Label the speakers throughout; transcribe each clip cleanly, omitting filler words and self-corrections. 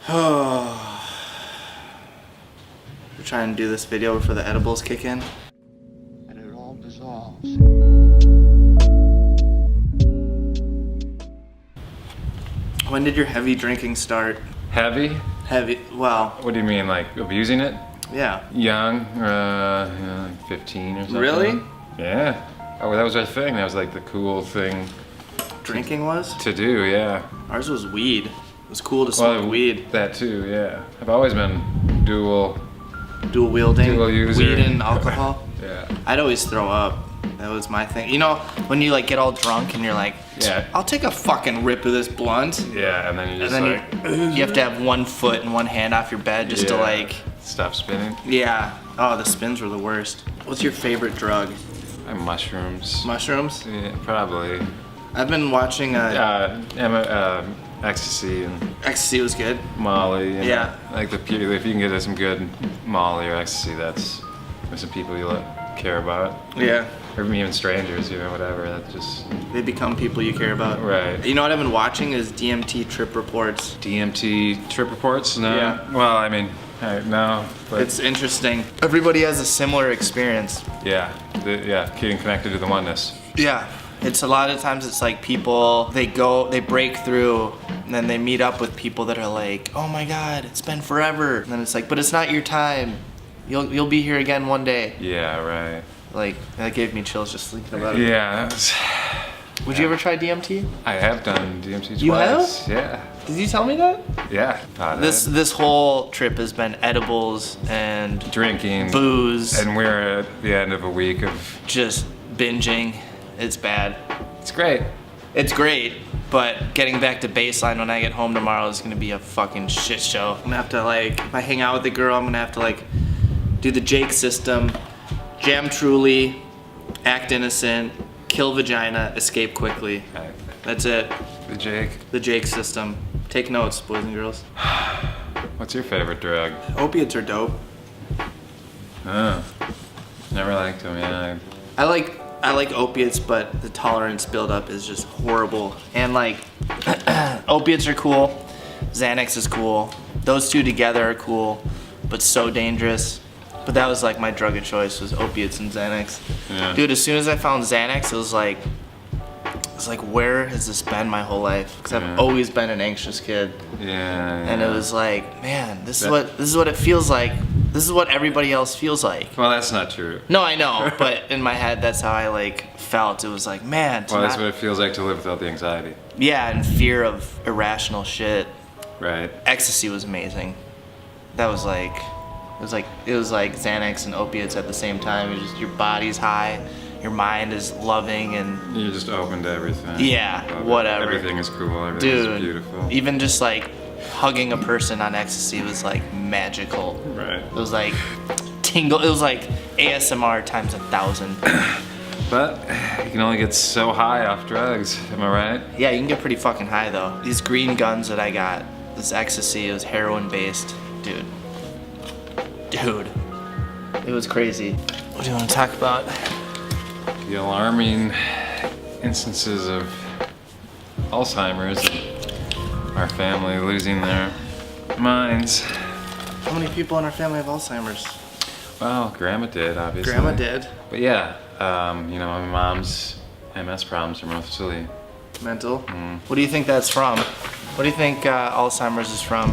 Speaker 1: We're trying to do this video before the edibles kick in.
Speaker 2: And it all dissolves.
Speaker 1: When did your heavy drinking start?
Speaker 3: Heavy?
Speaker 1: Heavy, well,
Speaker 3: What do you mean, like abusing it?
Speaker 1: yeah.
Speaker 3: Young, like 15 or something.
Speaker 1: Really?
Speaker 3: Yeah. Oh, that was our thing. That was like the cool thing
Speaker 1: Drinking was?
Speaker 3: to do, yeah.
Speaker 1: Ours was weed. It was cool to smoke weed.
Speaker 3: That too, yeah. I've always been dual
Speaker 1: Dual
Speaker 3: user.
Speaker 1: weed and alcohol.
Speaker 3: Yeah.
Speaker 1: I'd always throw up. That was my thing. You know, when you like get all drunk and you're like,
Speaker 3: Yeah.
Speaker 1: I'll take a fucking rip of this blunt.
Speaker 3: Yeah, and then you
Speaker 1: And
Speaker 3: just
Speaker 1: then
Speaker 3: like
Speaker 1: you have to have one foot and one hand off your bed just to
Speaker 3: Yeah.
Speaker 1: like,
Speaker 3: stop spinning.
Speaker 1: yeah. Oh, the spins were the worst. What's your favorite drug?
Speaker 3: Mushrooms.
Speaker 1: Mushrooms?
Speaker 3: Yeah, probably.
Speaker 1: I've been watching
Speaker 3: Ecstasy and
Speaker 1: Ecstasy was good.
Speaker 3: Molly. And
Speaker 1: Yeah.
Speaker 3: Like if you can get some good Molly or Ecstasy, there's some people you care about.
Speaker 1: Yeah.
Speaker 3: Or even strangers, whatever. That just
Speaker 1: They become people you care about.
Speaker 3: right.
Speaker 1: You know what I've been watching is DMT trip reports.
Speaker 3: DMT trip reports? No.
Speaker 1: Yeah.
Speaker 3: Well, I mean, no. But
Speaker 1: It's interesting. Everybody has a similar experience.
Speaker 3: yeah, getting connected to the oneness.
Speaker 1: Yeah. It's a lot of times it's like people, they break through and then they meet up with people that are like, oh my God, it's been forever. And then it's like, but it's not your time. You'll be here again one day.
Speaker 3: Yeah, right.
Speaker 1: Like, that gave me chills just thinking about it.
Speaker 3: Yeah.
Speaker 1: Would you ever try DMT?
Speaker 3: I have done DMT twice.
Speaker 1: You have?
Speaker 3: Yeah.
Speaker 1: Did you tell me that?
Speaker 3: Yeah.
Speaker 1: This whole trip has been edibles and
Speaker 3: drinking,
Speaker 1: booze,
Speaker 3: and we're at the end of a week of
Speaker 1: just binging. It's bad.
Speaker 3: It's great.
Speaker 1: It's great, but getting back to baseline when I get home tomorrow is gonna be a fucking shit show. I'm gonna have to like, if I hang out with a girl, I'm gonna have to like do the Jake system, jam truly, act innocent, kill vagina, escape quickly.
Speaker 3: Okay.
Speaker 1: That's it.
Speaker 3: The Jake.
Speaker 1: The Jake system. Take notes, boys and girls.
Speaker 3: What's your favorite drug?
Speaker 1: Opiates are dope.
Speaker 3: Oh. Never liked them, yeah.
Speaker 1: I like opiates, but the tolerance buildup is just horrible. And like, opiates are cool. Xanax is cool. Those two together are cool, but so dangerous. But that was like my drug of choice was opiates and Xanax.
Speaker 3: Yeah.
Speaker 1: Dude, as soon as I found Xanax, it was like, where has this been my whole life? Because I've always been an anxious kid.
Speaker 3: Yeah.
Speaker 1: And it was like, man, this is what it feels like. This is what everybody else feels like.
Speaker 3: Well, that's not true.
Speaker 1: No, I know, but in my head, that's how I like felt. It was like, man.
Speaker 3: Well, that's what it feels like to live without the anxiety.
Speaker 1: Yeah, and fear of irrational shit.
Speaker 3: Right.
Speaker 1: Ecstasy was amazing. That was like, it was like Xanax and opiates at the same time. It's just your body's high, your mind is loving, and
Speaker 3: You're just open to everything.
Speaker 1: yeah,
Speaker 3: Love it.
Speaker 1: whatever.
Speaker 3: Everything is cool. Everything is
Speaker 1: Dude,
Speaker 3: beautiful.
Speaker 1: even just like hugging a person on ecstasy was like magical.
Speaker 3: Right.
Speaker 1: It was like tingle. It was like ASMR times 1,000.
Speaker 3: But you can only get so high off drugs. Am I right?
Speaker 1: Yeah, you can get pretty fucking high though. These green guns that I got, this ecstasy, it was heroin based. Dude. It was crazy. What do you want to talk about?
Speaker 3: The alarming instances of Alzheimer's and our family losing their minds.
Speaker 1: How many people in our family have Alzheimer's?
Speaker 3: Well, Grandma did, obviously.
Speaker 1: Grandma did.
Speaker 3: But yeah, my mom's MS problems are mostly
Speaker 1: Mental. What do you think that's from? What do you think Alzheimer's is from?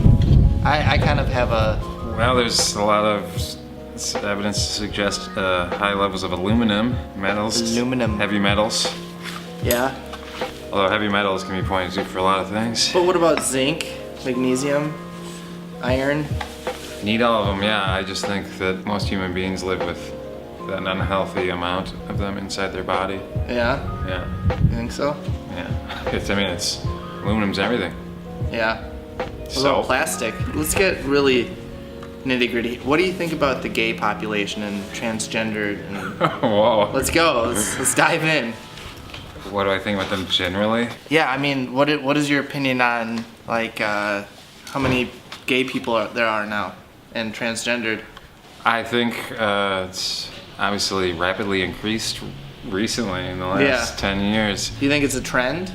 Speaker 1: I kind of have a...
Speaker 3: Well, there's a lot of evidence to suggest high levels of aluminum, metals, heavy metals.
Speaker 1: Yeah.
Speaker 3: Although heavy metals can be pointed to for a lot of things.
Speaker 1: But what about zinc, magnesium, iron?
Speaker 3: Need all of them, yeah. I just think that most human beings live with an unhealthy amount of them inside their body.
Speaker 1: Yeah.
Speaker 3: Yeah.
Speaker 1: You think so?
Speaker 3: Yeah. It's aluminum's everything.
Speaker 1: Yeah. What
Speaker 3: So
Speaker 1: about plastic? Let's get really nitty gritty. What do you think about the gay population and transgendered? And
Speaker 3: whoa.
Speaker 1: let's go. Let's dive in.
Speaker 3: What do I think about them generally?
Speaker 1: Yeah, I mean, what is your opinion on like how many gay people there are now and transgendered?
Speaker 3: I think it's obviously rapidly increased recently in the last 10 years.
Speaker 1: Do you think it's a trend?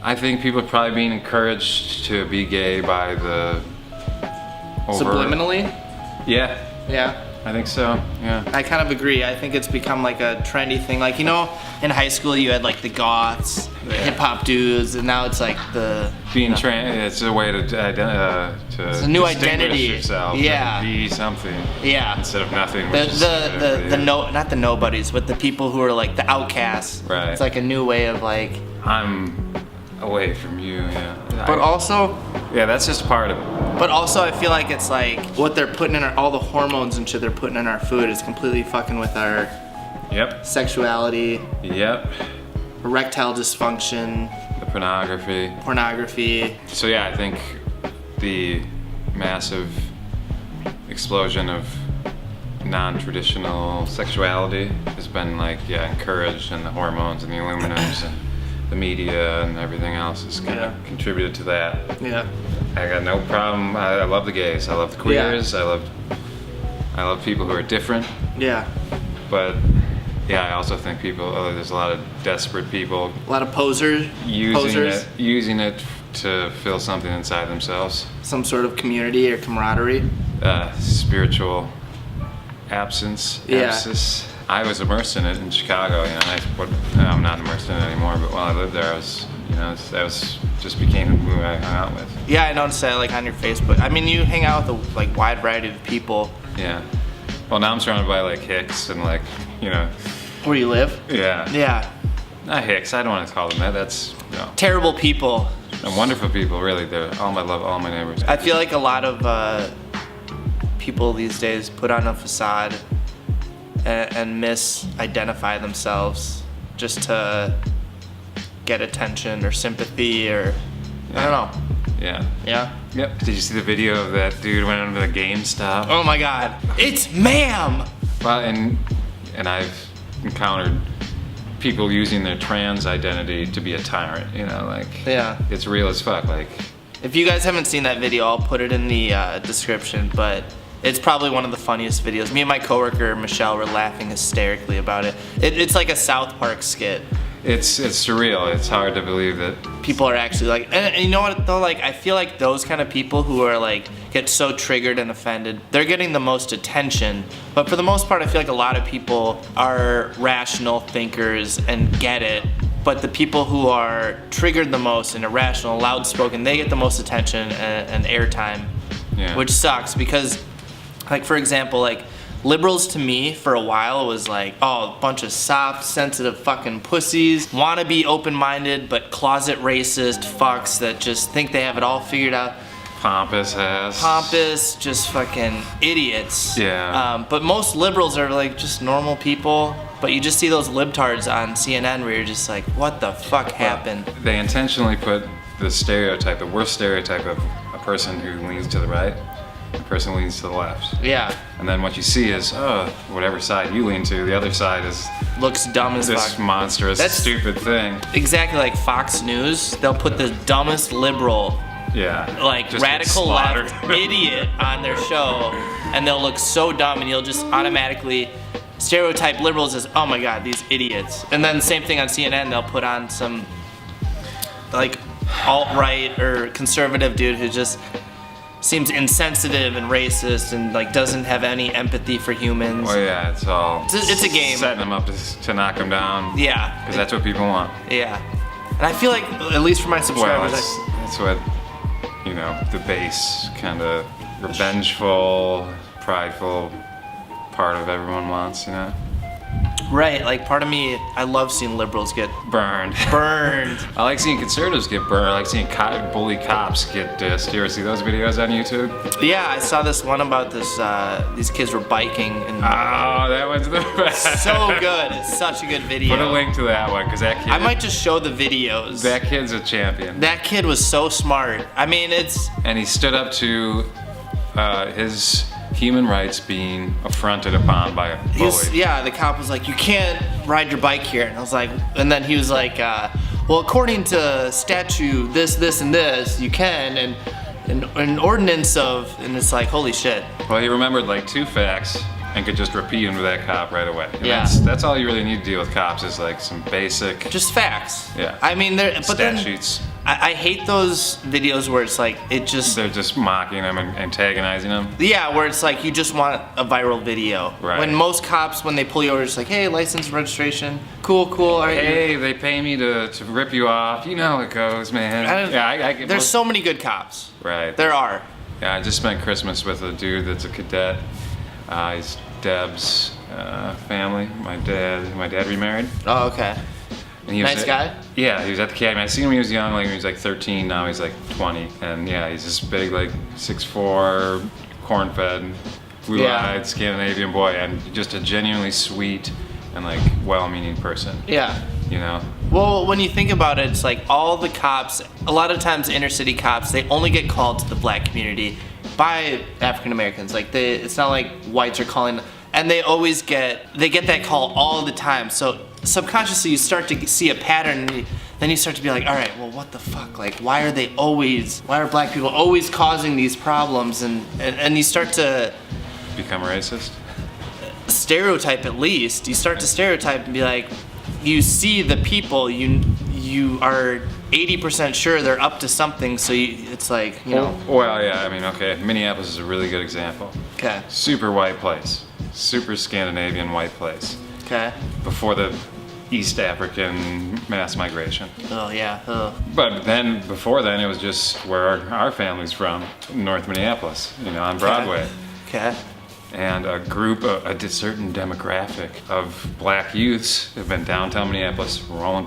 Speaker 3: I think people are probably being encouraged to be gay by the
Speaker 1: Subliminally?
Speaker 3: Yeah,
Speaker 1: Yeah.
Speaker 3: I think so. Yeah.
Speaker 1: I kind of agree. I think it's become like a trendy thing. Like, you know, in high school you had like the goths, the hip hop dudes, and now it's like the
Speaker 3: Being trans, it's a way to it's
Speaker 1: a new identity.
Speaker 3: Yourself.
Speaker 1: Yeah.
Speaker 3: To be something.
Speaker 1: Yeah.
Speaker 3: Instead of nothing. Which is
Speaker 1: Not the nobodies, but the people who are like the outcasts.
Speaker 3: Right.
Speaker 1: It's like a new way of like.
Speaker 3: I'm away from you. Yeah.
Speaker 1: But also.
Speaker 3: Yeah, that's just part of it.
Speaker 1: But also, I feel like it's like what they're putting in all the hormones and shit they're putting in our food is completely fucking with our
Speaker 3: Yep.
Speaker 1: sexuality,
Speaker 3: Yep.
Speaker 1: erectile dysfunction,
Speaker 3: The pornography.
Speaker 1: So
Speaker 3: yeah, I think the massive explosion of non-traditional sexuality has been like, encouraged, and the hormones and the aluminums and the media and everything else has kind of contributed to that.
Speaker 1: Yeah.
Speaker 3: I got no problem. I love the gays. I love the queers. I love people who are different.
Speaker 1: Yeah.
Speaker 3: But I also think there's a lot of desperate people.
Speaker 1: A lot of posers.
Speaker 3: Using it to fill something inside themselves.
Speaker 1: Some sort of community or camaraderie.
Speaker 3: Spiritual absence.
Speaker 1: Yeah.
Speaker 3: Abscess. I was immersed in it in Chicago. I'm not immersed in it anymore. But while I lived there, that was just became who I hung out with.
Speaker 1: Yeah, I noticed that like on your Facebook. I mean, you hang out with a like wide variety of people.
Speaker 3: Yeah. Well, now I'm surrounded by like hicks and like,
Speaker 1: Where you live?
Speaker 3: Yeah.
Speaker 1: Yeah.
Speaker 3: Not hicks. I don't want to call them that. That's
Speaker 1: terrible people.
Speaker 3: And wonderful people, really. I love all my neighbors.
Speaker 1: I feel like a lot of people these days put on a facade and misidentify themselves just to get attention or sympathy or I don't know.
Speaker 3: Yeah.
Speaker 1: Yeah?
Speaker 3: Yep. Did you see the video of that dude went into the GameStop?
Speaker 1: Oh my god. It's ma'am!
Speaker 3: Well, and I've encountered people using their trans identity to be a tyrant,
Speaker 1: Yeah.
Speaker 3: It's real as fuck, like.
Speaker 1: If you guys haven't seen that video, I'll put it in the description, but it's probably one of the funniest videos. Me and my coworker, Michelle, were laughing hysterically about it. It's like a South Park skit.
Speaker 3: It's surreal. It's hard to believe that
Speaker 1: people are actually like, and you know what though, like I feel like those kind of people who are like get so triggered and offended, they're getting the most attention. But for the most part, I feel like a lot of people are rational thinkers and get it. But the people who are triggered the most and irrational, loud-spoken, they get the most attention and airtime, which sucks because, like for example, like liberals to me for a while was like, oh, a bunch of soft, sensitive fucking pussies, wanna be open-minded but closet racist fucks that just think they have it all figured out.
Speaker 3: Pompous,
Speaker 1: just fucking idiots.
Speaker 3: Yeah.
Speaker 1: But most liberals are like just normal people, but you just see those libtards on CNN where you're just like, what the fuck happened?
Speaker 3: They intentionally put the worst stereotype of a person who leans to the right, a person who leans to the left.
Speaker 1: Yeah.
Speaker 3: And then what you see is, whatever side you lean to, the other side
Speaker 1: looks dumb as fuck.
Speaker 3: This monstrous, stupid thing.
Speaker 1: Exactly like Fox News, they'll put the dumbest liberal, like
Speaker 3: just
Speaker 1: radical left idiot on their show, and they'll look so dumb, and you'll just automatically stereotype liberals as, oh my god, these idiots. And then same thing on CNN, they'll put on some like alt-right or conservative dude who just seems insensitive and racist and like doesn't have any empathy for humans.
Speaker 3: Well, yeah,
Speaker 1: it's a game.
Speaker 3: Setting them up to knock them down.
Speaker 1: Yeah.
Speaker 3: Because that's what people want.
Speaker 1: Yeah. And I feel like, at least for my subscribers,
Speaker 3: that's what, the base kind of revengeful, prideful part of everyone wants,
Speaker 1: Right, like part of me, I love seeing liberals get
Speaker 3: burned. I like seeing conservatives get burned. I like seeing bully cops get dissed. You ever see those videos on YouTube?
Speaker 1: Yeah, I saw this one about these kids were biking and
Speaker 3: that one's the best.
Speaker 1: So good. It's such a good video.
Speaker 3: Put a link to that one, because that kid,
Speaker 1: I might just show the videos.
Speaker 3: That kid's a champion.
Speaker 1: That kid was so smart. I mean,
Speaker 3: and he stood up to his human rights being affronted upon by a bully.
Speaker 1: The cop was like, you can't ride your bike here. And I was like, and then he was like, well, according to statute, this, and this, you can, and an ordinance of, and it's like, holy shit.
Speaker 3: Well, he remembered like 2 facts, and could just repeat them to that cop right away. And
Speaker 1: Yeah.
Speaker 3: That's all you really need to deal with cops is like some basic
Speaker 1: Just facts.
Speaker 3: Yeah.
Speaker 1: I mean, but
Speaker 3: stat
Speaker 1: then
Speaker 3: sheets.
Speaker 1: I hate those videos where it's like
Speaker 3: They're just mocking them and antagonizing them.
Speaker 1: yeah, where it's like you just want a viral video.
Speaker 3: Right.
Speaker 1: When most cops, when they pull you over, it's like, hey, license, registration, cool, all right.
Speaker 3: Hey, they pay me to rip you off. You know how it goes, man. I get
Speaker 1: There's so many good cops.
Speaker 3: Right.
Speaker 1: There are.
Speaker 3: Yeah, I just spent Christmas with a dude that's a cadet. He's Deb's family. My dad remarried.
Speaker 1: Oh, okay.
Speaker 3: And he was
Speaker 1: Nice guy?
Speaker 3: Yeah, he was at the academy. I seen him when he was young, like when he was like 13. Now he's like 20. And yeah, he's this big, like 6'4", corn-fed, blue-eyed Scandinavian boy, and just a genuinely sweet and like well-meaning person.
Speaker 1: Yeah.
Speaker 3: You know?
Speaker 1: Well, when you think about it, it's like all the cops, a lot of times inner city cops, they only get called to the black community by African Americans. Like it's not like whites are calling, and they get that call all the time. So subconsciously you start to see a pattern, and then you start to be like, all right, well, what the fuck? Like, why are black people always causing these problems? And you start to
Speaker 3: Become racist?
Speaker 1: stereotype at least. You start to stereotype and be like, you see the people, you are 80% sure they're up to something, so it's like, you know.
Speaker 3: Well, yeah, I mean, okay, Minneapolis is a really good example.
Speaker 1: Okay.
Speaker 3: Super white place. Super Scandinavian white place.
Speaker 1: Okay.
Speaker 3: Before the East African mass migration.
Speaker 1: Oh, yeah. Oh.
Speaker 3: But then, before then, it was just where our family's from, North Minneapolis, you know, on Broadway.
Speaker 1: Okay.
Speaker 3: And a group, a certain demographic of black youths have been downtown Minneapolis rolling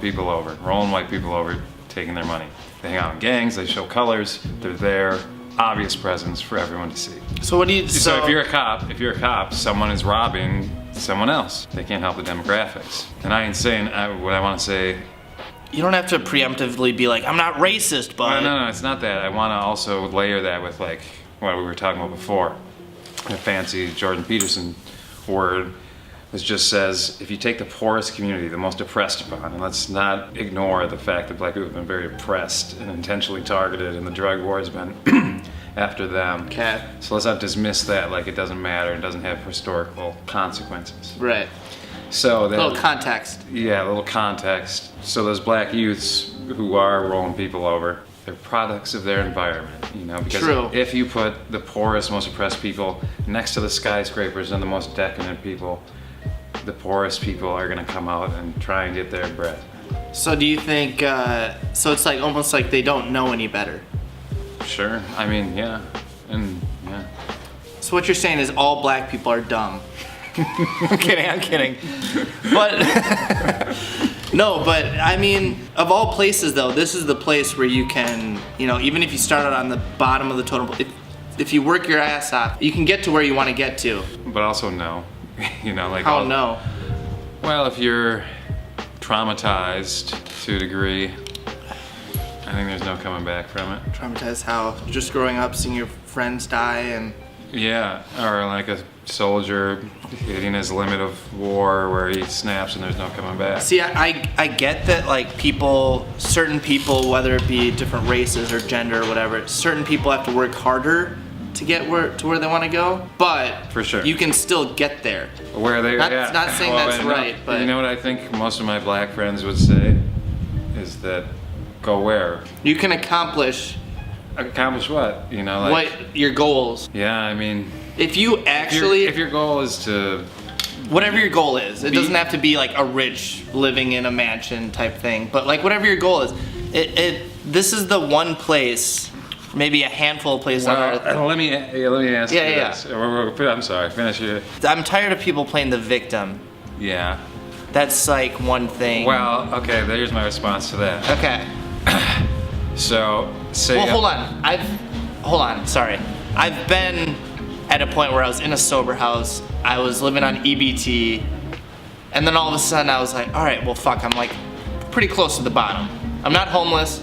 Speaker 3: white people over, taking their money. They hang out in gangs, they show colors, they're there, obvious presence for everyone to see.
Speaker 1: So what do you...
Speaker 3: So if you're a cop, someone is robbing someone else. They can't help the demographics. And I ain't saying what I want to say.
Speaker 1: You don't have to preemptively be like, I'm not racist, but...
Speaker 3: No, it's not that. I want to also layer that with like what we were talking about before. A fancy Jordan Peterson word which just says, if you take the poorest community, the most oppressed upon, and let's not ignore the fact that black people have been very oppressed and intentionally targeted, and the drug war has been after them.
Speaker 1: Okay.
Speaker 3: So let's not dismiss that like it doesn't matter and doesn't have historical consequences.
Speaker 1: Right.
Speaker 3: So that,
Speaker 1: little context.
Speaker 3: Yeah, a little context. So those black youths who are rolling people over, they're products of their environment, you know, because
Speaker 1: True.
Speaker 3: If you put the poorest, most oppressed people next to the skyscrapers and the most decadent people, the poorest people are gonna come out and try and get their bread.
Speaker 1: So do you think, so it's like almost like they don't know any better?
Speaker 3: Sure, I mean, yeah, and yeah.
Speaker 1: So what you're saying is all black people are dumb. I'm kidding. But, no, but I mean, of all places though, this is the place where you can, you know, even if you start out on the bottom of the totem pole, if you work your ass off, you can get to where you want to get to.
Speaker 3: But also no, you know, like
Speaker 1: How no?
Speaker 3: Well, if you're traumatized to a degree, I think there's no coming back from it.
Speaker 1: Traumatized how? Just growing up, seeing your friends die and...
Speaker 3: Yeah, or like a soldier hitting his limit of war where he snaps and there's no coming back.
Speaker 1: See, I get that, like, certain people, whether it be different races or gender or whatever, certain people have to work harder to get to where they want to go, but
Speaker 3: For sure.
Speaker 1: you can still get there.
Speaker 3: Where they,
Speaker 1: Not
Speaker 3: yeah.
Speaker 1: saying that's right, but...
Speaker 3: You know what I think most of my black friends would say? Is that, go where?
Speaker 1: You can accomplish
Speaker 3: What? You know, like...
Speaker 1: what your goals.
Speaker 3: Yeah, I mean...
Speaker 1: If you actually...
Speaker 3: If your goal is to...
Speaker 1: Whatever your goal is, it doesn't have to be like a rich living in a mansion type thing, but like whatever your goal is, this is the one place, maybe a handful of places on earth.
Speaker 3: Let me ask you
Speaker 1: Yeah.
Speaker 3: this. I'm sorry, finish your...
Speaker 1: I'm tired of people playing the victim.
Speaker 3: Yeah.
Speaker 1: That's like one thing.
Speaker 3: Well, okay, there's my response to that.
Speaker 1: Okay.
Speaker 3: So, say...
Speaker 1: Well, hold on, sorry. I've been at a point where I was in a sober house, I was living on EBT, and then all of a sudden I was like, all right, well fuck, I'm like pretty close to the bottom. I'm not homeless,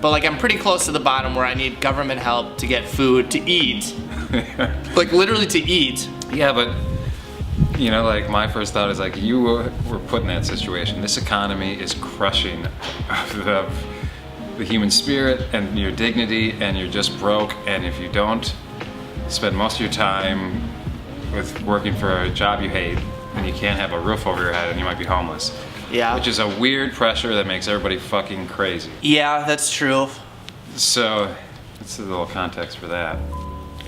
Speaker 1: but like I'm pretty close to the bottom where I need government help to get food to eat. Like literally to eat.
Speaker 3: Yeah, but, you know, like my first thought is like, you were put in that situation. This economy is crushing the human spirit and your dignity, and you're just broke, and if you don't spend most of your time with working for a job you hate, and you can't have a roof over your head, and you might be homeless.
Speaker 1: Yeah.
Speaker 3: Which is a weird pressure that makes everybody fucking crazy.
Speaker 1: Yeah, that's true.
Speaker 3: So, that's a little context for that.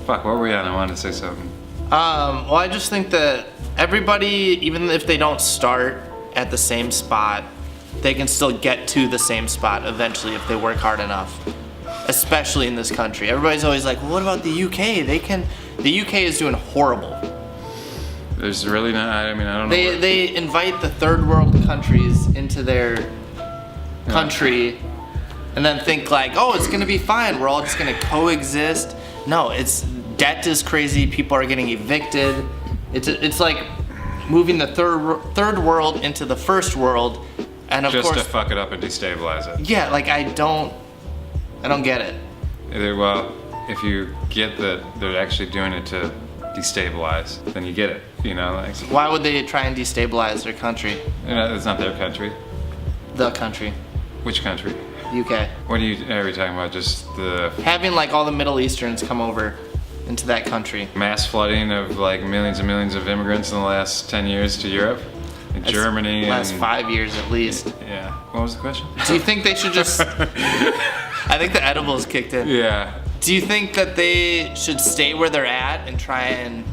Speaker 3: Fuck, what were we on? I wanted to say something.
Speaker 1: Well, I just think that everybody, even if they don't start at the same spot, they can still get to the same spot eventually if they work hard enough. Especially in this country. Everybody's always like, well, what about the UK? The UK is doing horrible.
Speaker 3: There's really not, I mean, I don't know.
Speaker 1: They invite the third world countries into their country and then think like, oh, it's gonna be fine. We're all just gonna coexist. No, debt is crazy. People are getting evicted. It's like moving the third world into the first world, and of course,
Speaker 3: just to fuck it up and destabilize it.
Speaker 1: Yeah, like I don't get it.
Speaker 3: Well, if you get that they're actually doing it to destabilize, then you get it. You know, like,
Speaker 1: Why would they try and destabilize their country?
Speaker 3: you know, it's not their country.
Speaker 1: The country,
Speaker 3: Which country?
Speaker 1: UK.
Speaker 3: What are you talking about? Just the
Speaker 1: Having like all the Middle Easterns come over into that country.
Speaker 3: mass flooding of like millions and millions of immigrants in the last 10 years to Europe? And Germany
Speaker 1: Last
Speaker 3: and
Speaker 1: 5 years at least.
Speaker 3: yeah. What was the question?
Speaker 1: Do you think they should just? I think the edibles kicked in.
Speaker 3: Yeah.
Speaker 1: Do you think that they should stay where they're at and try and?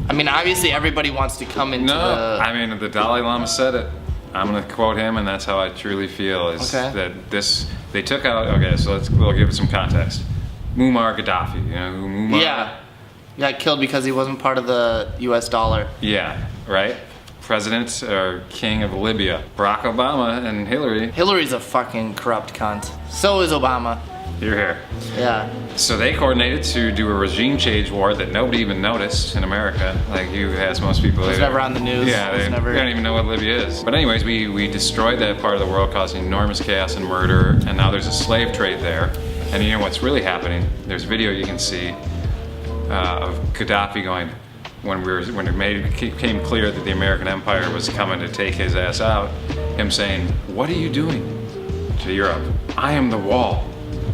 Speaker 1: I mean, obviously everybody wants to come into
Speaker 3: No,
Speaker 1: the.
Speaker 3: I mean the Dalai Lama said it. I'm gonna quote him, and that's how I truly feel. Is
Speaker 1: Okay.
Speaker 3: that they took out? Okay, so we'll give it some context. Muammar Gaddafi, you know who Muammar?
Speaker 1: Yeah, he got killed because he wasn't part of the U.S. dollar.
Speaker 3: Yeah, right. President or king of Libya, Barack Obama and Hillary.
Speaker 1: Hillary's a fucking corrupt cunt. So is Obama.
Speaker 3: You're here.
Speaker 1: Yeah.
Speaker 3: So they coordinated to do a regime change war that nobody even noticed in America. Like you ask most people.
Speaker 1: It was never on the news.
Speaker 3: Yeah,
Speaker 1: It was
Speaker 3: they
Speaker 1: never.
Speaker 3: don't even know what Libya is. But anyways, we destroyed that part of the world, causing enormous chaos and murder. And now there's a slave trade there. And you know what's really happening? There's video you can see of Gaddafi going, when it became clear that the American Empire was coming to take his ass out, him saying, "What are you doing?" to Europe. "I am the wall.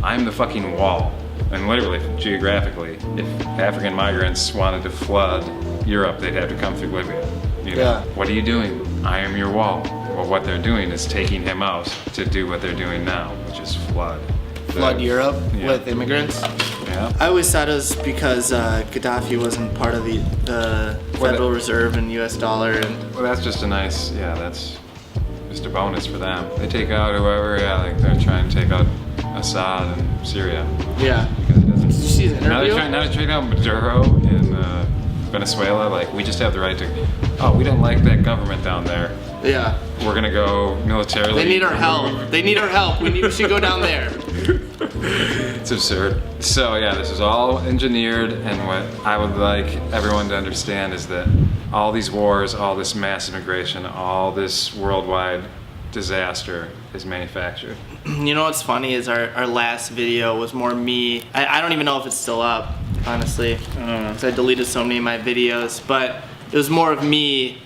Speaker 3: I am the fucking wall." And literally, geographically, if African migrants wanted to flood Europe, they'd have to come through Libya. You know?
Speaker 1: Yeah.
Speaker 3: "What are you doing?" "I am your wall." Well, what they're doing is taking him out to do what they're doing now, which is flood.
Speaker 1: Flood Europe
Speaker 3: Yeah.
Speaker 1: with immigrants.
Speaker 3: Yeah.
Speaker 1: I always thought it was because Gaddafi wasn't part of the Federal Reserve and U.S. dollar. And
Speaker 3: Well, that's just a nice, that's just a bonus for them. They take out whoever, like they're trying to take out Assad in Syria.
Speaker 1: yeah.
Speaker 3: Because it doesn't.
Speaker 1: Did you see his
Speaker 3: Now
Speaker 1: interview?
Speaker 3: they're trying to take out Maduro in Venezuela. Like, we just have the right to, oh, we don't like that government down there.
Speaker 1: Yeah.
Speaker 3: We're gonna go militarily.
Speaker 1: They need our help. They need our help. We should go down there.
Speaker 3: It's absurd. So yeah, this is all engineered, and what I would like everyone to understand is that all these wars, all this mass immigration, all this worldwide disaster is manufactured.
Speaker 1: You know what's funny is our last video was more me. I don't even know if it's still up, honestly, because I deleted so many of my videos. But it was more of me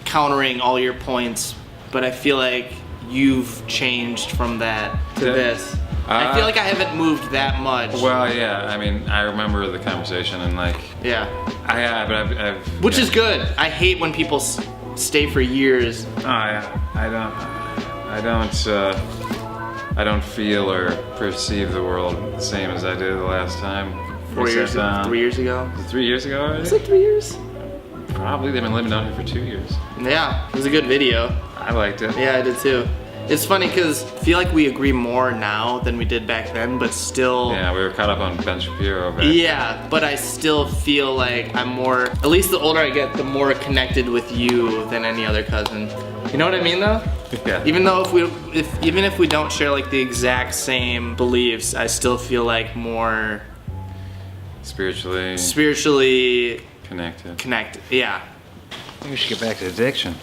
Speaker 1: countering all your points. But I feel like you've changed from that to
Speaker 3: Yeah.
Speaker 1: this. I feel like I haven't moved that much.
Speaker 3: Well, yeah, I mean, I remember the conversation, and like,
Speaker 1: Yeah.
Speaker 3: but I've
Speaker 1: Which
Speaker 3: yeah.
Speaker 1: is good. I hate when people stay for years.
Speaker 3: Oh, yeah, I don't feel or perceive the world the same as I did the last time.
Speaker 1: 3 years ago.
Speaker 3: 3 years ago already?
Speaker 1: It's like 3 years.
Speaker 3: Probably. They've been living down here for 2 years.
Speaker 1: Yeah, it was a good video.
Speaker 3: I liked it.
Speaker 1: Yeah, I did too. It's funny because I feel like we agree more now than we did back then, but still.
Speaker 3: Yeah, we were caught up on Ben Shapiro back
Speaker 1: Yeah, but I still feel like I'm more, at least the older I get, the more connected with you than any other cousin. You know what I mean though?
Speaker 3: Yeah.
Speaker 1: Even though even if we don't share like the exact same beliefs, I still feel like more spiritually
Speaker 3: connected.
Speaker 1: Yeah.
Speaker 3: I think we should get back to addiction.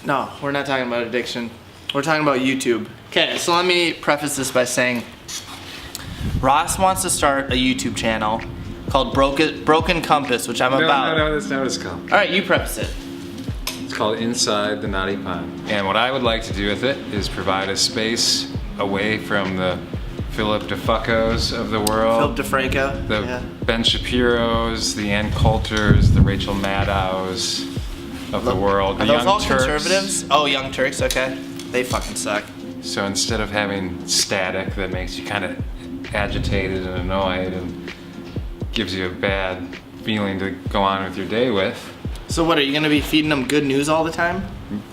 Speaker 1: No, we're not talking about addiction. We're talking about YouTube. Okay, so let me preface this by saying Ross wants to start a YouTube channel called Broken Compass, which I'm about.
Speaker 3: No, that's not what it's called.
Speaker 1: All right, you preface it.
Speaker 3: It's called Inside the Naughty Pond. And what I would like to do with it is provide a space away from the Philip DeFuccos of the world.
Speaker 1: Philip DeFranco.
Speaker 3: The
Speaker 1: Yeah.
Speaker 3: Ben Shapiro's, the Ann Coulters, the Rachel Maddows of the world.
Speaker 1: Are
Speaker 3: The
Speaker 1: those
Speaker 3: Young
Speaker 1: all
Speaker 3: Turks.
Speaker 1: conservatives? Oh, Young Turks, okay. They fucking suck.
Speaker 3: So instead of having static that makes you kind of agitated and annoyed and gives you a bad feeling to go on with your day with,
Speaker 1: So what, are you gonna be feeding them good news all the time?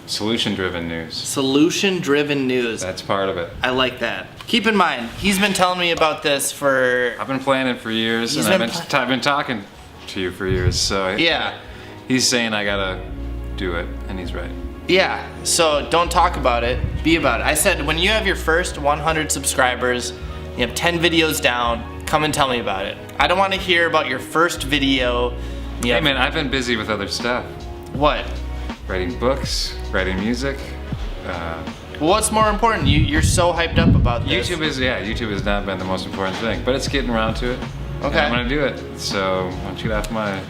Speaker 3: solution-driven news.
Speaker 1: Solution-driven news.
Speaker 3: That's part of it.
Speaker 1: I like that. Keep in mind, he's been telling me about this for...
Speaker 3: I've been planning for years,
Speaker 1: He's
Speaker 3: and
Speaker 1: been
Speaker 3: I've been talking to you for years. So
Speaker 1: Yeah.
Speaker 3: he's saying I gotta do it, and he's right.
Speaker 1: Yeah, so don't talk about it, be about it. I said, when you have your first 100 subscribers, you have 10 videos down, come and tell me about it. I don't want to hear about your first video.
Speaker 3: Hey man, I've been busy with other stuff.
Speaker 1: What?
Speaker 3: Writing books, writing music.
Speaker 1: Well, what's more important? You're so hyped up about this.
Speaker 3: YouTube has not been the most important thing, but it's getting around to it.
Speaker 1: Okay.
Speaker 3: And I'm gonna do it. So why don't you get off my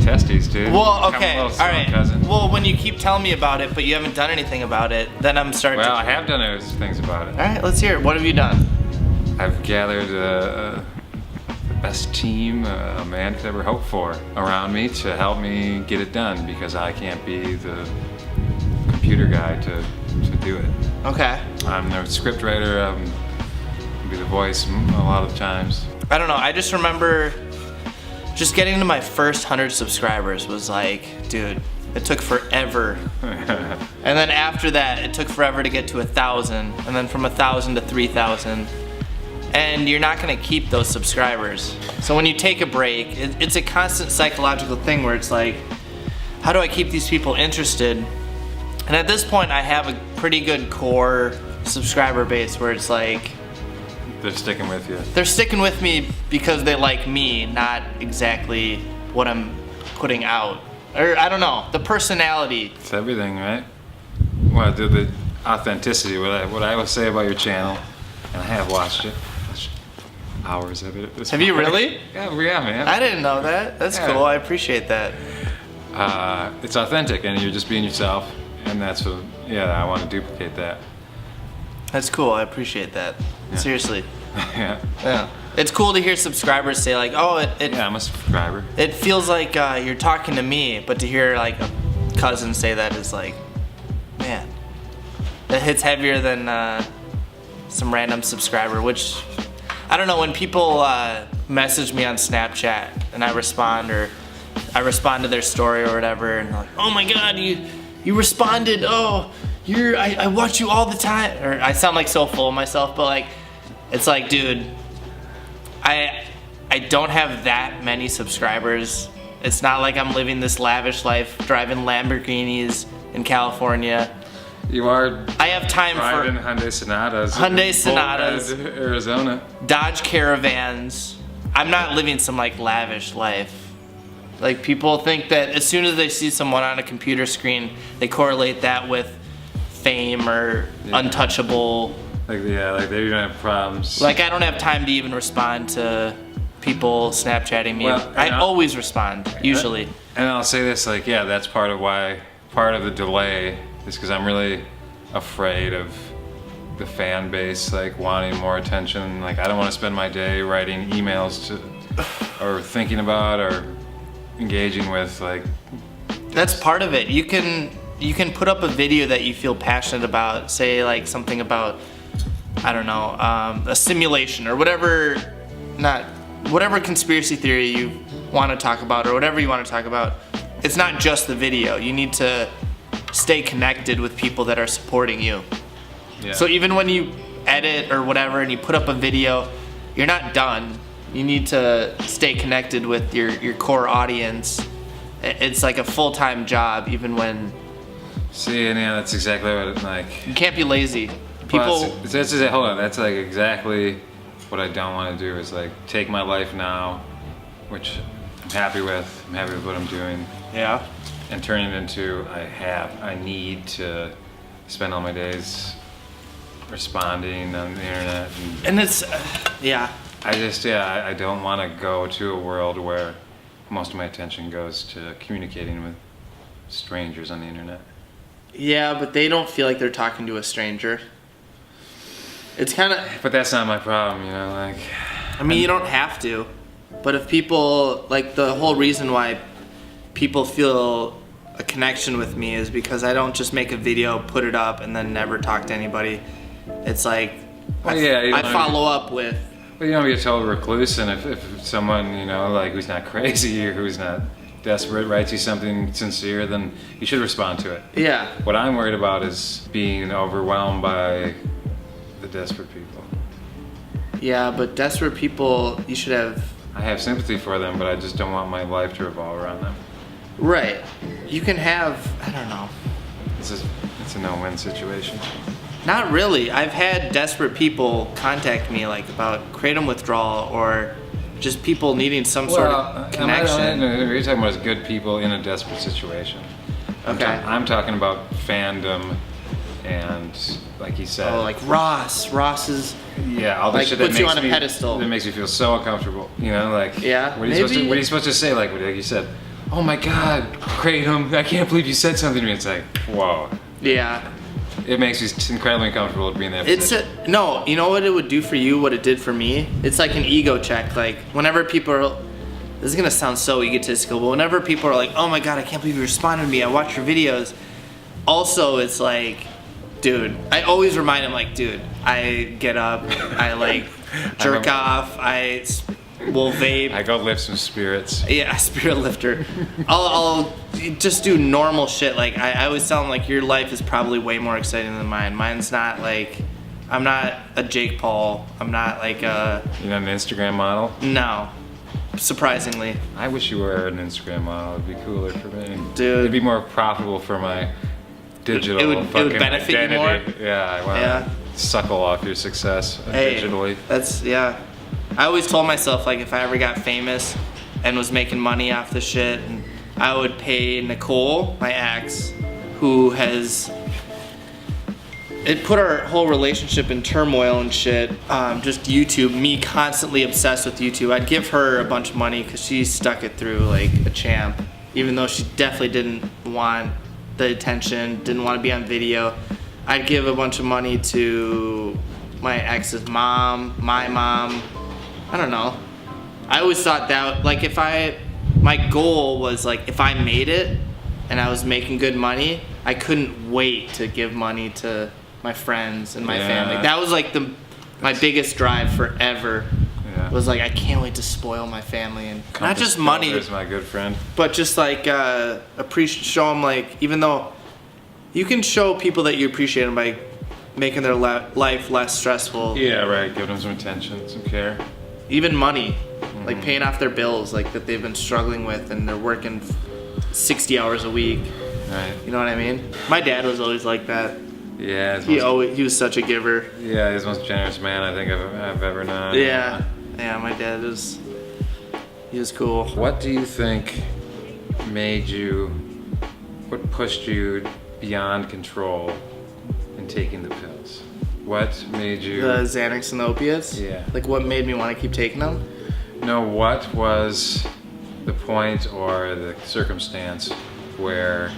Speaker 3: testes, dude?
Speaker 1: Well,
Speaker 3: Come
Speaker 1: okay,
Speaker 3: close,
Speaker 1: all right.
Speaker 3: cousin.
Speaker 1: Well, when you keep telling me about it, but you haven't done anything about it, then I'm starting
Speaker 3: Well,
Speaker 1: to...
Speaker 3: I have done other things about it.
Speaker 1: All right, let's hear it. What have you done?
Speaker 3: I've gathered the best team a man could ever hope for around me to help me get it done, because I can't be the computer guy to do it.
Speaker 1: Okay.
Speaker 3: I'm the script writer, I'll be the voice a lot of times.
Speaker 1: I don't know, I just remember just getting to my first 100 subscribers was like, dude, it took forever. And then after that, it took forever to get to 1,000, and then from 1,000 to 3,000. And you're not gonna keep those subscribers. So when you take a break, it's a constant psychological thing where it's like, how do I keep these people interested? And at this point, I have a pretty good core subscriber base where it's like,
Speaker 3: They're sticking with you.
Speaker 1: they're sticking with me because they like me, not exactly what I'm putting out. Or I don't know, the personality.
Speaker 3: It's everything, right? Well, the authenticity, what I will say about your channel, and I have watched it. Watched hours of it at this
Speaker 1: Have you
Speaker 3: point.
Speaker 1: really?
Speaker 3: Yeah, man.
Speaker 1: I didn't know that. That's
Speaker 3: Yeah.
Speaker 1: cool, I appreciate that.
Speaker 3: It's authentic, and you're just being yourself, and that's what, I want to duplicate that.
Speaker 1: That's cool, I appreciate that. Seriously.
Speaker 3: Yeah.
Speaker 1: Yeah. It's cool to hear subscribers say like, oh,
Speaker 3: Yeah, I'm a subscriber.
Speaker 1: it feels like you're talking to me, but to hear like a cousin say that is like, man, that hits heavier than some random subscriber, which, I don't know, when people message me on Snapchat and I respond, or I respond to their story or whatever, and they're like, oh my god, you responded, oh, I watch you all the time, or I sound like so full of myself, but like, it's like, dude, I don't have that many subscribers. It's not like I'm living this lavish life, driving Lamborghinis in California.
Speaker 3: You are
Speaker 1: I have time
Speaker 3: driving
Speaker 1: for
Speaker 3: Hyundai Sonatas.
Speaker 1: Hyundai
Speaker 3: in
Speaker 1: Sonatas.
Speaker 3: Bullhead, Arizona.
Speaker 1: Dodge Caravans. I'm not living some like lavish life. Like, people think that as soon as they see someone on a computer screen, they correlate that with fame or untouchable.
Speaker 3: Like they don't have problems.
Speaker 1: Like, I don't have time to even respond to people Snapchatting me.
Speaker 3: Well,
Speaker 1: I always respond, usually.
Speaker 3: And I'll say this, like, that's part of the delay is because I'm really afraid of the fan base, like, wanting more attention. Like, I don't want to spend my day writing emails to, or thinking about, or engaging with, like.
Speaker 1: That's part of it. You can put up a video that you feel passionate about, say like something about, I don't know, a simulation or whatever conspiracy theory you want to talk about, or whatever you want to talk about. It's not just the video. You need to stay connected with people that are supporting you.
Speaker 3: Yeah.
Speaker 1: So even when you edit or whatever and you put up a video, you're not done. You need to stay connected with your core audience. It's like a full-time job, even when
Speaker 3: See, and that's exactly what it's like.
Speaker 1: you can't be lazy. People,
Speaker 3: Hold on, that's like exactly what I don't want to do, is like take my life now, which I'm happy with. I'm happy with what I'm doing,
Speaker 1: yeah.
Speaker 3: and turn it into I need to spend all my days responding on the internet.
Speaker 1: And it's, yeah.
Speaker 3: I don't want to go to a world where most of my attention goes to communicating with strangers on the internet.
Speaker 1: Yeah, but they don't feel like they're talking to a stranger. It's kind of.
Speaker 3: But that's not my problem, you know. Like,
Speaker 1: I mean, you don't have to, but if people like the whole reason why people feel a connection with me is because I don't just make a video, put it up, and then never talk to anybody. It's like I follow up with.
Speaker 3: Well, you don't be a total recluse, and if someone, you know, like who's not crazy or who's not desperate writes you something sincere, then you should respond to it.
Speaker 1: Yeah.
Speaker 3: What I'm worried about is being overwhelmed by the desperate people.
Speaker 1: Yeah, but desperate people, you should have.
Speaker 3: I have sympathy for them, but I just don't want my life to revolve around them.
Speaker 1: Right. You can have. I don't know.
Speaker 3: It's a no-win situation.
Speaker 1: Not really. I've had desperate people contact me like about kratom withdrawal or just people needing some sort of connection.
Speaker 3: You're talking about as good people in a desperate situation.
Speaker 1: Okay.
Speaker 3: I'm talking about fandom and, like he said.
Speaker 1: Oh, like Ross. Ross is.
Speaker 3: Yeah, all the
Speaker 1: like,
Speaker 3: shit that
Speaker 1: puts you on a pedestal.
Speaker 3: That makes me feel so uncomfortable. You know, like.
Speaker 1: Yeah.
Speaker 3: What are you supposed to say? Like you said, oh my God, kratom! I can't believe you said something to me. It's like, whoa.
Speaker 1: Yeah.
Speaker 3: It makes me incredibly uncomfortable to be in that position.
Speaker 1: No, you know what it would do for you, what it did for me? It's like an ego check. Like, whenever people are, this is gonna sound so egotistical, but whenever people are like, oh my God, I can't believe you responded to me, I watched your videos. Also, it's like, dude, I always remind him, like, dude, I get up, I like jerk off, I will vape.
Speaker 3: I go lift some spirits.
Speaker 1: Yeah, spirit lifter. I'll just do normal shit. Like I always tell him, like, your life is probably way more exciting than mine. Mine's not like, I'm not a Jake Paul. I'm not like a.
Speaker 3: You're not an Instagram model?
Speaker 1: No, surprisingly.
Speaker 3: I wish you were an Instagram model. It'd be cooler for me.
Speaker 1: Dude.
Speaker 3: It'd be more profitable for my digital
Speaker 1: It would benefit
Speaker 3: identity.
Speaker 1: you more?
Speaker 3: Yeah, I want to suckle off your success digitally.
Speaker 1: That's, yeah. I always told myself, like, if I ever got famous and was making money off the shit, and I would pay Nicole, my ex, who has, it put our whole relationship in turmoil and shit. Just YouTube, me constantly obsessed with YouTube. I'd give her a bunch of money because she stuck it through like a champ, even though she definitely didn't want the attention, didn't want to be on video. I'd give a bunch of money to my ex's mom, my mom. I don't know. I always thought that, like, my goal was, like, if I made it and I was making good money, I couldn't wait to give money to my friends and my family. That was, like, my biggest drive forever. Yeah. Was, like, I can't wait to spoil my family. And not just money.
Speaker 3: There's my good friend.
Speaker 1: But just, like, show them, like, even though you can show people that you appreciate them by making their life less stressful.
Speaker 3: Yeah, right. Give them some attention, some care.
Speaker 1: Even money, like paying off their bills, like that they've been struggling with, and they're working 60 hours a week.
Speaker 3: Right.
Speaker 1: You know what I mean? My dad was always like that.
Speaker 3: Yeah.
Speaker 1: He was such a giver.
Speaker 3: Yeah, he's the most generous man I think I've ever known.
Speaker 1: Yeah. Yeah, my dad he was cool.
Speaker 3: What do you think what pushed you beyond control in taking the pills? What made you...
Speaker 1: The Xanax and the opiates?
Speaker 3: Yeah.
Speaker 1: Like, what made me want to keep taking them?
Speaker 3: No, what was the point or the circumstance where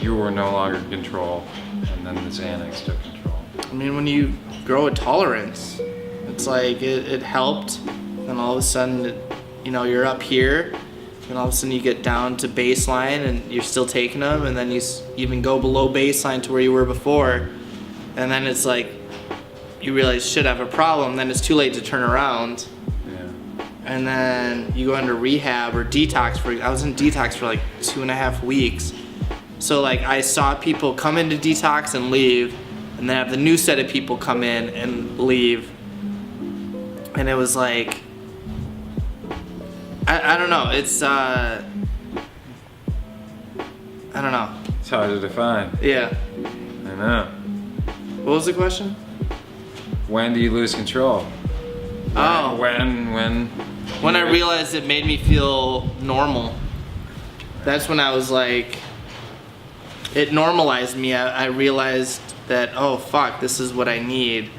Speaker 3: you were no longer in control and then the Xanax took control?
Speaker 1: I mean, when you grow a tolerance, it's like it helped, and all of a sudden, you're up here, and all of a sudden you get down to baseline and you're still taking them, and then you even go below baseline to where you were before. And then it's like, you realize, shit, I have a problem. Then it's too late to turn around.
Speaker 3: Yeah.
Speaker 1: And then you go into rehab or detox. I was in detox for like 2.5 weeks. So like I saw people come into detox and leave, and then have the new set of people come in and leave. And it was like, I don't know. It's, I don't know.
Speaker 3: It's hard to define.
Speaker 1: Yeah.
Speaker 3: I know.
Speaker 1: What was the question?
Speaker 3: When do you lose control? When
Speaker 1: I realized it made me feel normal. That's when I was like, it normalized me. I realized that, oh fuck, this is what I need.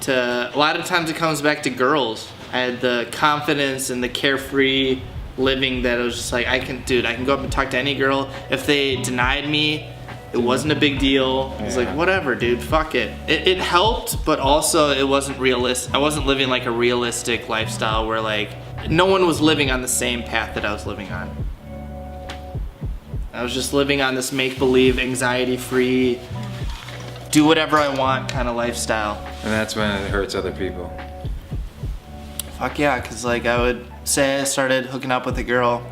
Speaker 1: A lot of times it comes back to girls. I had the confidence and the carefree living that it was just like, I can go up and talk to any girl. If they denied me, It wasn't a big deal. It was like, whatever, dude, fuck it. It helped, but also it wasn't realistic. I wasn't living like a realistic lifestyle where like no one was living on the same path that I was living on. I was just living on this make-believe, anxiety-free, do whatever I want kind of lifestyle.
Speaker 3: And that's when it hurts other people.
Speaker 1: Fuck yeah, cause like I would say I started hooking up with a girl,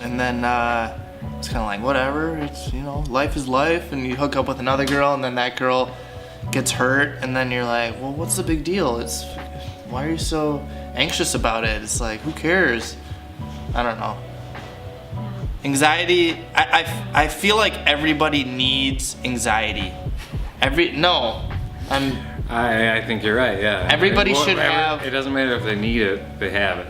Speaker 1: and then it's kind of like whatever. It's, you know, life is life, and you hook up with another girl, and then that girl gets hurt, and then you're like, well, what's the big deal? It's why are you so anxious about it? It's like, who cares? I don't know. Anxiety. I feel like everybody needs anxiety. I
Speaker 3: think you're right, yeah.
Speaker 1: Everybody should have.
Speaker 3: It doesn't matter if they need it, they have it.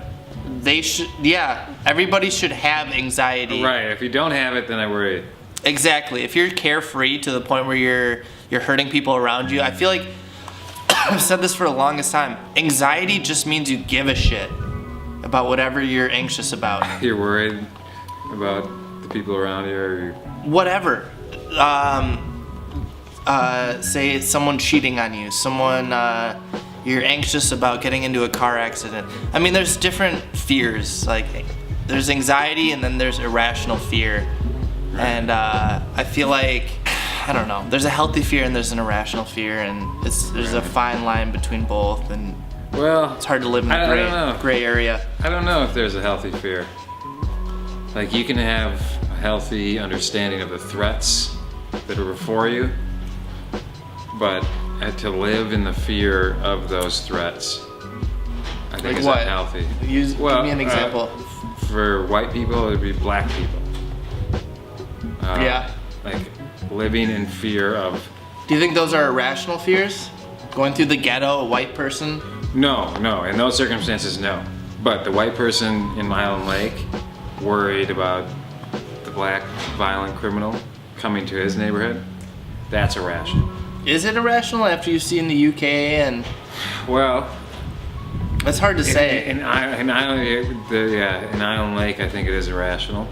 Speaker 1: They should, yeah. Everybody should have anxiety.
Speaker 3: Right, if you don't have it, then I worry.
Speaker 1: Exactly. If you're carefree to the point where you're hurting people around you, I feel like, I've said this for the longest time, anxiety just means you give a shit about whatever you're anxious about.
Speaker 3: You're worried about the people around you, or
Speaker 1: whatever. Say someone cheating on you, someone you're anxious about getting into a car accident. I mean, there's different fears. Like, there's anxiety and then there's irrational fear. And I feel like, I don't know, there's a healthy fear and there's an irrational fear, and there's a fine line between both, and
Speaker 3: well,
Speaker 1: it's hard to live in a gray area.
Speaker 3: I don't know if there's a healthy fear. Like, you can have a healthy understanding of the threats that are before you, but to live in the fear of those threats, I think
Speaker 1: like
Speaker 3: is
Speaker 1: what?
Speaker 3: unhealthy.
Speaker 1: Give me an example.
Speaker 3: For white people, it'd be black people.
Speaker 1: Yeah.
Speaker 3: Like, living in fear of...
Speaker 1: Do you think those are irrational fears? Going through the ghetto, a white person?
Speaker 3: No. In those circumstances, no. But the white person in Island Lake worried about the black violent criminal coming to his neighborhood, that's irrational.
Speaker 1: Is it irrational after you've seen the UK and...
Speaker 3: Well...
Speaker 1: That's hard to say.
Speaker 3: In Island Lake, I think it is irrational.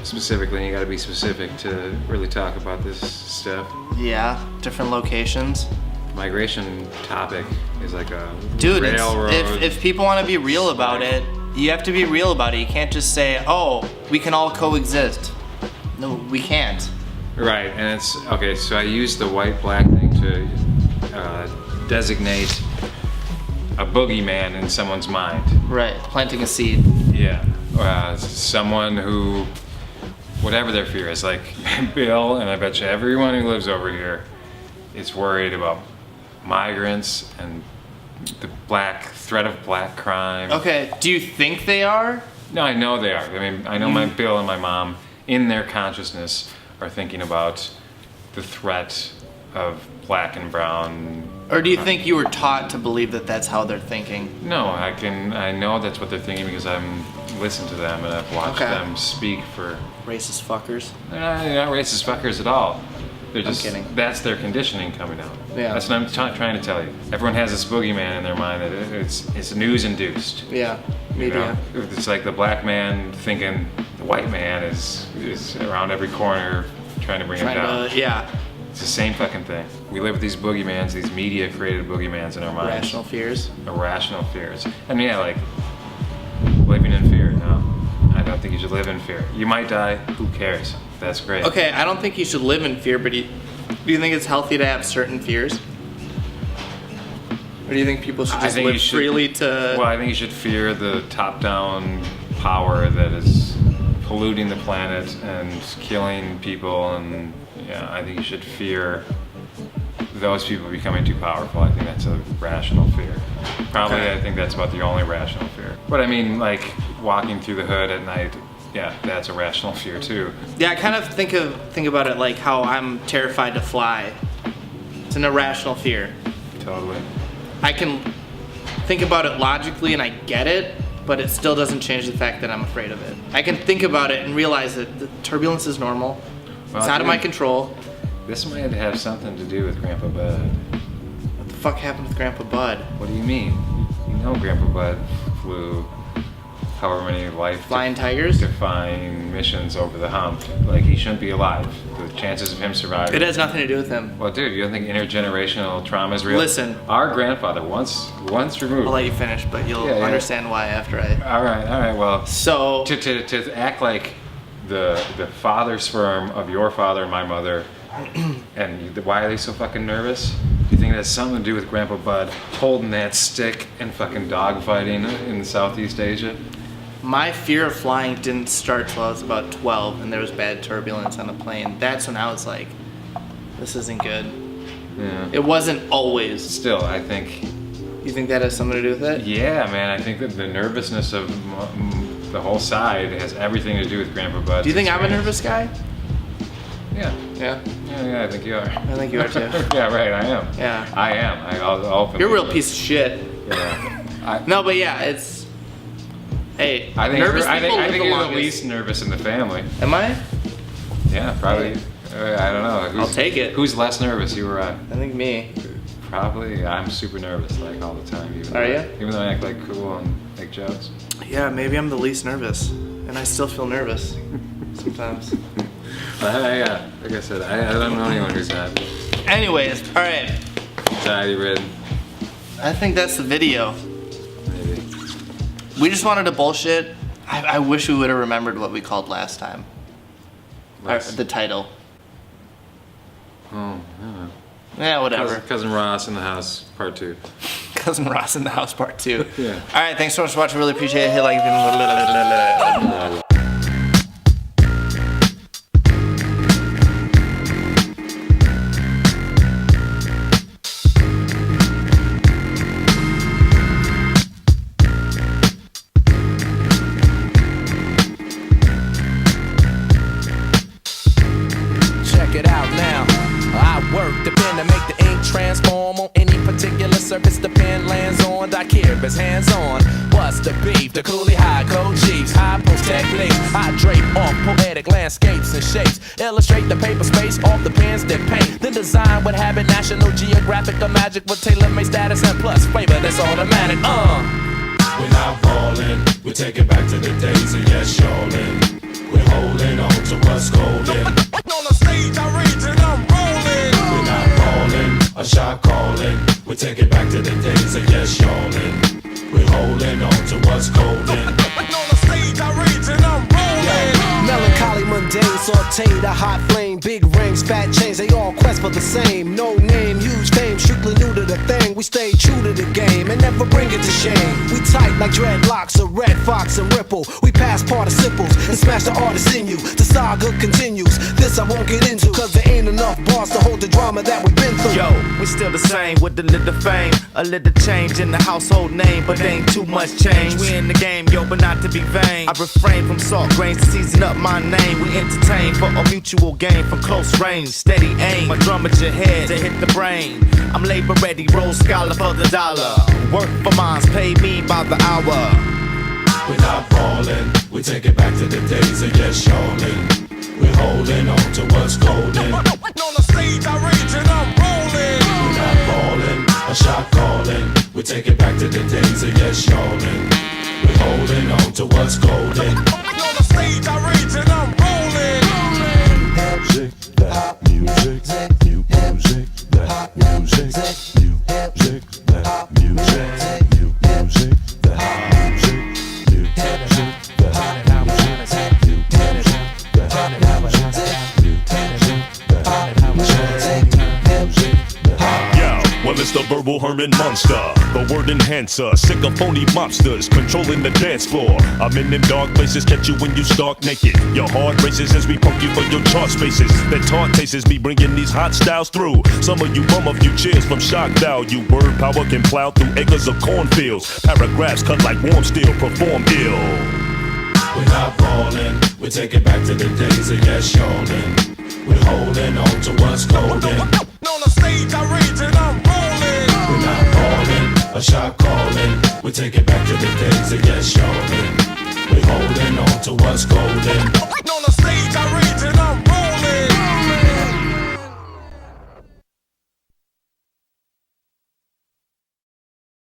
Speaker 3: Specifically, you gotta be specific to really talk about this stuff.
Speaker 1: Yeah, different locations.
Speaker 3: Migration topic is like a
Speaker 1: dude,
Speaker 3: railroad.
Speaker 1: If people want to be real about it, you have to be real about it. You can't just say, oh, we can all coexist. No, we can't.
Speaker 3: Right, and it's, okay, so I use the white-black thing to designate a boogeyman in someone's mind.
Speaker 1: Right, planting a seed.
Speaker 3: Yeah, someone who, whatever their fear is, like Bill, and I bet you everyone who lives over here is worried about migrants and the threat of black crime.
Speaker 1: Okay, do you think they are?
Speaker 3: No, I know they are. I mean, I know my Bill and my mom, in their consciousness, are thinking about the threat of black and brown.
Speaker 1: Or do you think you were taught to believe that that's how they're thinking?
Speaker 3: No, I know that's what they're thinking because I'm listened to them and I've watched them speak for...
Speaker 1: Racist fuckers?
Speaker 3: Not racist fuckers at all. They're just,
Speaker 1: I'm kidding.
Speaker 3: That's their conditioning coming out.
Speaker 1: Yeah.
Speaker 3: That's what I'm trying to tell you. Everyone has this boogeyman in their mind that it's news-induced.
Speaker 1: Yeah,
Speaker 3: media. You know? It's like the black man thinking the white man is around every corner trying to bring him down.
Speaker 1: Yeah.
Speaker 3: It's the same fucking thing. We live with these boogeymans, these media-created boogeymans in our minds.
Speaker 1: Irrational fears.
Speaker 3: Irrational fears. And yeah, like, living in fear, no. I don't think you should live in fear. You might die, who cares? That's great.
Speaker 1: Okay, I don't think you should live in fear, but do you think it's healthy to have certain fears? Or do you think people should just live freely to...
Speaker 3: Well, I think you should fear the top-down power that is polluting the planet and killing people, and yeah, I think you should fear those people becoming too powerful. I think that's a rational fear. Probably, okay. I think that's about the only rational fear. But I mean, like, walking through the hood at night, yeah, that's a rational fear too. Yeah,
Speaker 1: I kind of think about it like how I'm terrified to fly. It's an irrational fear.
Speaker 3: Totally.
Speaker 1: I can think about it logically and I get it, but it still doesn't change the fact that I'm afraid of it. I can think about it and realize that the turbulence is normal. Well, it's out of my control.
Speaker 3: This might have something to do with Grandpa Bud.
Speaker 1: What the fuck happened with Grandpa Bud?
Speaker 3: What do you mean? You know Grandpa Bud flew however many
Speaker 1: Flying tigers?
Speaker 3: defying missions over the hump. Like, he shouldn't be alive. The chances of him surviving.
Speaker 1: It has nothing to do with him.
Speaker 3: Well, dude, you don't think intergenerational trauma is real?
Speaker 1: Listen.
Speaker 3: Our grandfather, once removed.
Speaker 1: I'll let you finish, but you'll
Speaker 3: Yeah.
Speaker 1: understand why after I.
Speaker 3: All right. Well,
Speaker 1: So
Speaker 3: to act like the father sperm of your father and my mother, and why are they so fucking nervous? Do you think it has something to do with Grandpa Bud holding that stick and fucking dogfighting in Southeast Asia?
Speaker 1: my fear of flying didn't start till I was about 12, and there was bad turbulence on the plane. That's when I was like, this isn't good.
Speaker 3: Yeah.
Speaker 1: It wasn't always.
Speaker 3: Still, I think.
Speaker 1: You think that has something to do with it?
Speaker 3: Yeah, man. I think that the nervousness of the whole side has everything to do with Grandpa Bud.
Speaker 1: Do you think I'm a nervous guy?
Speaker 3: Yeah.
Speaker 1: Yeah.
Speaker 3: Yeah, I think you are.
Speaker 1: I think you are too.
Speaker 3: Yeah, right. I am.
Speaker 1: Yeah.
Speaker 3: I am. I'll openly.
Speaker 1: You're a real piece of shit.
Speaker 3: Yeah.
Speaker 1: No, but yeah, it's. Hey,
Speaker 3: I think
Speaker 1: nervous
Speaker 3: I
Speaker 1: people
Speaker 3: think
Speaker 1: live the
Speaker 3: you're the
Speaker 1: longest.
Speaker 3: least nervous in the family.
Speaker 1: Am I?
Speaker 3: Yeah, probably. I don't know.
Speaker 1: I'll take it.
Speaker 3: Who's less nervous, you or I?
Speaker 1: I think me.
Speaker 3: Probably. I'm super nervous, like all the time. Even
Speaker 1: Are
Speaker 3: though,
Speaker 1: you?
Speaker 3: Even though I act like cool and make jokes.
Speaker 1: Yeah, maybe I'm the least nervous, and I still feel nervous sometimes.
Speaker 3: Like I said, I don't know anyone who's not
Speaker 1: Anyways, all right.
Speaker 3: anxiety ridden.
Speaker 1: I think that's the video.
Speaker 3: Maybe.
Speaker 1: We just wanted to bullshit. I wish we would have remembered what we called last time. The title.
Speaker 3: Oh, yeah.
Speaker 1: Yeah, whatever.
Speaker 3: Cousin Ross in the house, part 2.
Speaker 1: Cousin Ross in the house, part 2.
Speaker 3: Yeah.
Speaker 1: All right, thanks so much for watching. Really appreciate it. Hit like.
Speaker 4: Check it out now. I work the pen to make the ink transform on any particular surface the pen lands on. Dicurious hands-on. What's the beef? The coolie high code chiefs, high post techniques. I drape off poetic landscapes and shapes. Illustrate the paper space off the pens that paint. Then design what habit National Geographic or magic with tailor-made status and plus flavor that's automatic.
Speaker 5: We're not falling, we take it back to the days of yes, y'allin'. We're holding on to what's golden.
Speaker 4: On the stage I rage and I'm rolling.
Speaker 5: We're not falling, a shot calling. We take it back to the days of yes, y'allin'. We're holding on to what's golden.
Speaker 4: On the stage I rage and I'm rolling.
Speaker 6: Melancholy, mundane, sauteed, a hot flame, big rings, fat chains, they all quest for the same. No name, huge fame, strictly new to the thing. We stay true to the game and never bring it to shame. We tight like dreadlocks, a red fox and ripple. We pass participles and smash the artist in you. The saga continues. This I won't get into, cause there ain't enough bars to hold the drama that we've been through.
Speaker 7: Yo, we still the same with a little fame, a little change in the household name, but ain't too much change. We in the game, yo, but not to be vain. I refrain from salt grains to season up my name. We entertain for a mutual gain from close range, steady aim. My drum at your head to hit the brain. I'm labor ready, roll scholar for the dollar. Work for mines, pay me by the hour.
Speaker 5: We're not falling, we take it back to the days of yes, y'allin'. We're holding on to what's golden.
Speaker 4: On the stage I rage and I'm rolling.
Speaker 5: We're not falling, a shot calling. We take it back to the days of yes, y'allin'. We're holding on to what's golden.
Speaker 4: On the stage I rage and I'm rolling.
Speaker 5: Music, that music, new music, that music, new music, that music, new music, that music, new music, that music, new music, that music,
Speaker 8: Yo, well it's the verbal Herman monster, the word enhancer, sick of phony mobsters controlling the dance floor. I'm in them dark places, catch you when you stark naked. Your heart races as we pump you for your chart spaces. That taunt tastes me bringing these hot styles through. Some of you bum a few cheers from shock value. Word power can plow through acres of cornfields. Paragraphs cut like warm steel, perform ill.
Speaker 5: We're not falling, we take it back to the days of yes, y'allin'. We're holding on to what's golden.
Speaker 4: On the stage I rage and I'm rolling.
Speaker 5: We're not falling, a shot calling. We take it back to the days of yes, y'allin'. We're holding on to what's golden.
Speaker 4: On